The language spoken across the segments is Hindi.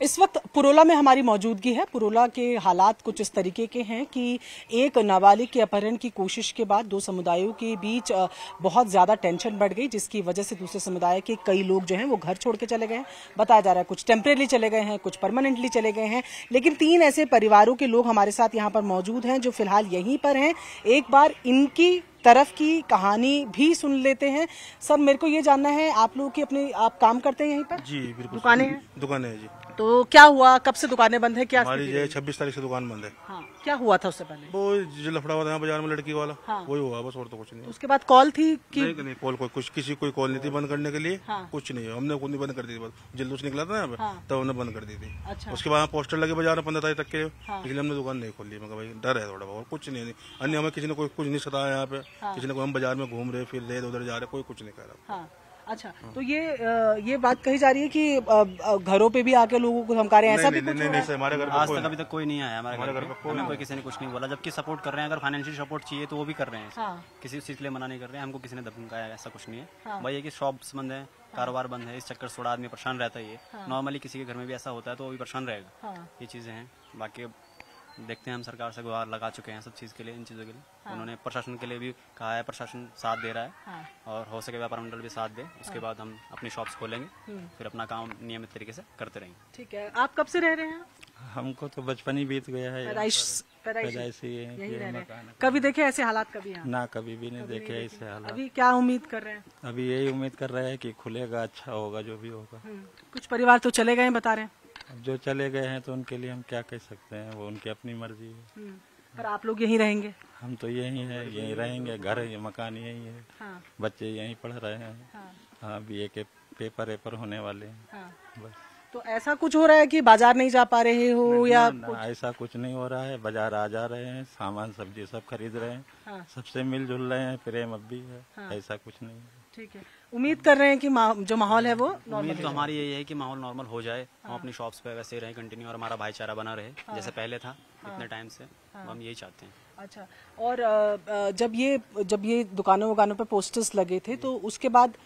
इस वक्त पुरोला में हमारी मौजूदगी है। पुरोला के हालात कुछ इस तरीके के हैं कि एक नाबालिग के अपहरण की कोशिश के बाद दो समुदायों के बीच बहुत ज्यादा टेंशन बढ़ गई, जिसकी वजह से दूसरे समुदाय के कई लोग जो हैं वो घर छोड़ के चले गए हैं। बताया जा रहा है कुछ टेम्परेरी चले गए हैं, कुछ परमानेंटली चले गए हैं, लेकिन 3 ऐसे परिवारों के लोग हमारे साथ यहाँ पर मौजूद हैं जो फिलहाल यहीं पर हैं। एक बार इनकी तरफ की कहानी भी सुन लेते हैं। सर, मेरे को ये जानना है, आप लोग की अपनी आप काम करते हैं यहीं पर? जी बिल्कुल, दुकानें हैं? दुकानें हैं जी। तो क्या हुआ, कब से दुकानें बंद है, क्या हमारी जो 26 तारीख से दुकान बंद है। हाँ, क्या हुआ था उससे पहले? वो जो लफड़ा हुआ था बाजार में लड़की वाला, हाँ। वही हुआ बस, और तो कुछ नहीं। उसके बाद कॉल थी कि नहीं कॉल कुछ किसी कोई कॉल नहीं थी बंद करने के लिए। हाँ। कुछ नहीं, हमने खुद नहीं बंद कर दी थी, बस जुलूस निकला था यहाँ पे, हाँ। तब हमने बंद कर दी थी। अच्छा। उसके बाद पोस्टर लगे बाजार में 15 तारीख तक के, हाँ। इसलिए हमने दुकान नहीं खोल ली। मगर भाई डर है थोड़ा बहुत, कुछ नहीं। अन्य हमें किसी ने कोई कुछ नहीं सताया यहाँ पे, किसी ने कोई हम बाजार में घूम रहे फिर ले उधर जा रहे, कोई कुछ नहीं कह रहा। हाँ, अच्छा, तो ये बात कही जा रही है कि घरों पे भी आके लोगों को धमका रहे हैं, ऐसा भी कुछ? नहीं, हमारे घर आज तक अभी तक कोई नहीं आया हमारे घर पे, हमें कोई किसी ने कुछ नहीं बोला। जबकि सपोर्ट कर रहे हैं, अगर फाइनेंशियल सपोर्ट चाहिए तो वो भी कर रहे हैं। हाँ। किसी चीज के लिए मना नहीं कर रहे हैं, हमको किसी ने धमकाया ऐसा कुछ नहीं है। भाई ये कि शॉप्स बंद है, कारोबार बंद है, इस चक्कर से थोड़ा आदमी परेशान रहता है। नॉर्मली किसी के घर में भी ऐसा होता है तो वो भी परेशान रहेगा। ये चीजें हैं। बाकी देखते हैं, हम सरकार से गुहार लगा चुके हैं सब चीज़ के लिए, इन चीज़ों के लिए। उन्होंने प्रशासन के लिए भी कहा है, प्रशासन साथ दे रहा है। और हो सके व्यापार मंडल भी साथ दे। उसके बाद हम अपनी शॉप्स खोलेंगे, फिर अपना काम नियमित तरीके से करते रहेंगे। ठीक है, आप कब से रह रहे हैं? हमको तो बचपन ही बीत गया है, पैदाइशी यहीं रह रहे हैं। कभी देखे ऐसे हालात? कभी यहाँ ना, कभी भी नहीं देखे ऐसे हालात। अभी क्या उम्मीद कर रहे हैं? अभी यही उम्मीद कर रहे हैं कि खुलेगा, अच्छा होगा जो भी होगा। कुछ परिवार तो चले गए बता रहे हैं। अब जो चले गए हैं तो उनके लिए हम क्या कह सकते हैं, वो उनकी अपनी मर्जी है। पर आप लोग यहीं रहेंगे? हम तो यहीं है, यहीं रहेंगे, घर है, मकान यहीं है। हाँ। बच्चे यहीं पढ़ रहे हैं। हाँ, BA के पेपर होने वाले हैं। हाँ। बस। तो ऐसा कुछ हो रहा है कि बाजार नहीं जा पा रहे हो या ना, ऐसा कुछ नहीं हो रहा है। बाजार आ जा रहे हैं, सामान सब्जी सब खरीद रहे हैं। हाँ। सबसे मिलजुल रहे हैं, प्रेम अब भी है। हाँ। ऐसा कुछ नहीं है। ठीक है, उम्मीद कर रहे हैं कि जो माहौल है वो उम्मीद तो हमारी यही है कि माहौल नॉर्मल हो जाए। हम अपनी शॉप्स पे वैसे ही रहें कंटिन्यू, और हमारा भाईचारा बना रहे जैसे पहले था इतने टाइम से। हम यही चाहते हैं। अच्छा, और जब ये दुकानों पे पोस्टर्स लगे थे तो उसके बाद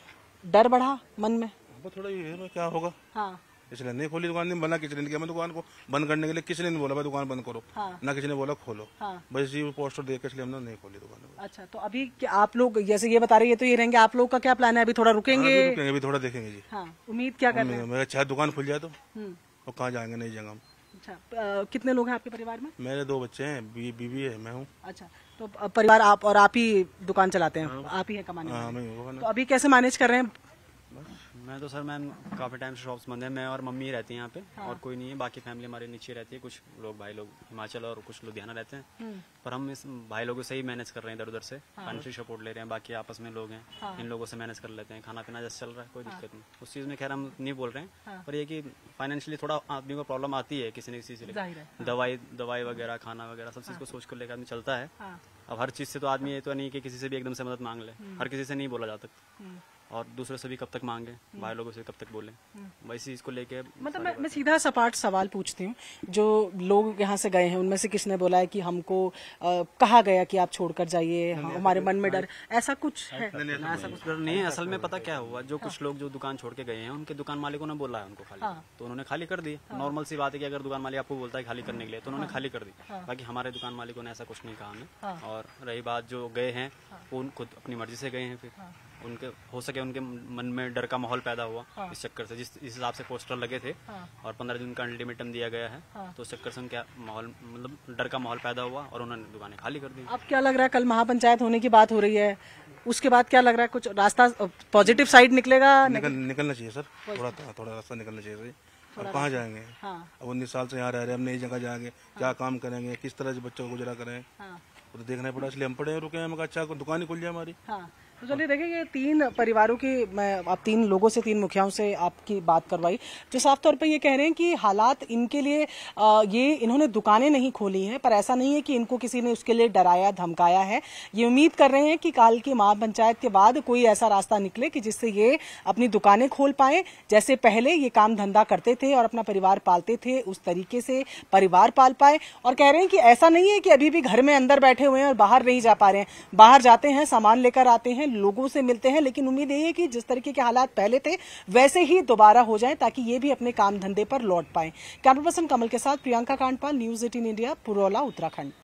डर बढ़ा मन में? थोड़ा ये है क्या होगा। हाँ। इसलिए नहीं खोली दुकान, नहीं बना किसी ने किया। मैं दुकान को बंद करने के लिए किसी ने नहीं बोला भाई दुकान बंद करो। हाँ। ना किसी ने बोला खोलो। हाँ। बस ये पोस्टर देख के इसलिए हमने नहीं खोली दुकान। अच्छा, तो अभी क्या आप लोग जैसे ये बता रहे हैं तो ये रहेंगे, आप लोग का क्या प्लान है? अभी थोड़ा रुकेंगे? अभी थोड़ा देखेंगे जी। हाँ, उम्मीद क्या कर रहे हैं? मेरा चाहे दुकान खुल जाए तो कहाँ जाएंगे, नहीं जाएंगे हम। अच्छा, कितने लोग हैं आपके परिवार में? मेरे 2 बच्चे हैं, बीवी है, मैं हूँ। अच्छा, तो परिवार आप ही दुकान चलाते हैं? आप ही है कमाने वाले? तो अभी कैसे मैनेज कर रहे हैं? मैं तो सर मैम काफ़ी टाइम से शॉप्स बंद है। मैं और मम्मी रहती हैं यहाँ पे। और कोई नहीं है। बाकी फैमिली हमारे नीचे रहती है, कुछ लोग भाई लोग हिमाचल और कुछ लुधियाना रहते हैं। पर हम इस भाई लोगों से ही मैनेज कर रहे हैं, इधर उधर से फाइनेंशियल सपोर्ट ले रहे हैं। बाकी आपस में लोग हैं, इन लोगों से मैनेज कर लेते हैं। खाना पीना जैसे चल रहा है, कोई दिक्कत नहीं उस चीज़ में। खैर हम नहीं बोल रहे हैं, पर ये कि फाइनेंशियली थोड़ा आदमी को प्रॉब्लम आती है किसी न किसी से। दवाई वगैरह, खाना वगैरह सब चीज़ को सोच कर लेकर आदमी चलता है। अब हर चीज़ से तो आदमी ये तो नहीं कि किसी से भी एकदम से मदद मांग ले। हर किसी से नहीं बोला जा सकता, और दूसरे से भी कब तक मांगे, भाई लोगों से कब तक बोले। वैसे इसको लेके मतलब मैं सीधा सपाट सवाल पूछती हूँ, जो लोग यहाँ से गए हैं उनमें से किसने बोला है कि हमको कहा गया कि आप छोड़कर जाइए, हमारे मन में डर, ऐसा कुछ है? ऐसा कुछ डर नहीं है। असल में पता क्या हुआ, जो कुछ लोग जो दुकान छोड़ के गए हैं उनके दुकान मालिकों ने बोला है उनको खाली, तो उन्होंने खाली कर दी। नॉर्मल सी बात है कि अगर दुकान मालिक आपको बोलता है खाली करने के लिए तो उन्होंने खाली कर दी। बाकी हमारे दुकान मालिकों ने ऐसा कुछ नहीं कहा हमें। और रही बात जो गए हैं, वो खुद अपनी मर्जी से गए हैं। फिर उनके हो सके उनके मन में डर का माहौल पैदा हुआ इस चक्कर से, जिस हिसाब से पोस्टर लगे थे और 15 दिन का अल्टीमेटम दिया गया है, तो उस चक्कर से उनका माहौल मतलब डर का माहौल पैदा हुआ और उन्होंने दुकानें खाली कर दी। अब क्या लग रहा है, कल महापंचायत होने की बात हो रही है, उसके बाद क्या लग रहा है, कुछ रास्ता पॉजिटिव साइड निकलेगा? निकलना चाहिए सर, थोड़ा रास्ता निकलना चाहिए। अब कहाँ जाएंगे? अब 19 साल से यहाँ रह रहे हैं, हम नई जगह जाएंगे, क्या काम करेंगे, किस तरह से बच्चों को गुजरा करें, तो देखना पड़ा। इसलिए हम पड़े रुके हैं। मगर अच्छा दुकान ही खुल जाए हमारी। तो चलिए देखें, ये 3 परिवारों की, मैं आप 3 लोगों से, 3 मुखियाओं से आपकी बात करवाई, जो साफ तौर पे ये कह रहे हैं कि हालात इनके लिए ये इन्होंने दुकानें नहीं खोली हैं, पर ऐसा नहीं है कि इनको किसी ने उसके लिए डराया धमकाया है। ये उम्मीद कर रहे हैं कि काल की महापंचायत के बाद कोई ऐसा रास्ता निकले कि जिससे ये अपनी दुकानें खोल पाए, जैसे पहले ये काम धंधा करते थे और अपना परिवार पालते थे, उस तरीके से परिवार पाल पाए। और कह रहे हैं कि ऐसा नहीं है कि अभी भी घर में अंदर बैठे हुए हैं और बाहर नहीं जा पा रहे हैं, बाहर जाते हैं, सामान लेकर आते हैं, लोगों से मिलते हैं, लेकिन उम्मीद यही है कि जिस तरीके के हालात पहले थे वैसे ही दोबारा हो जाएं ताकि ये भी अपने काम धंधे पर लौट पाएं। कैमरा पर्सन कमल के साथ प्रियंका कांडपाल, न्यूज़ 18 इंडिया, पुरौला, उत्तराखंड।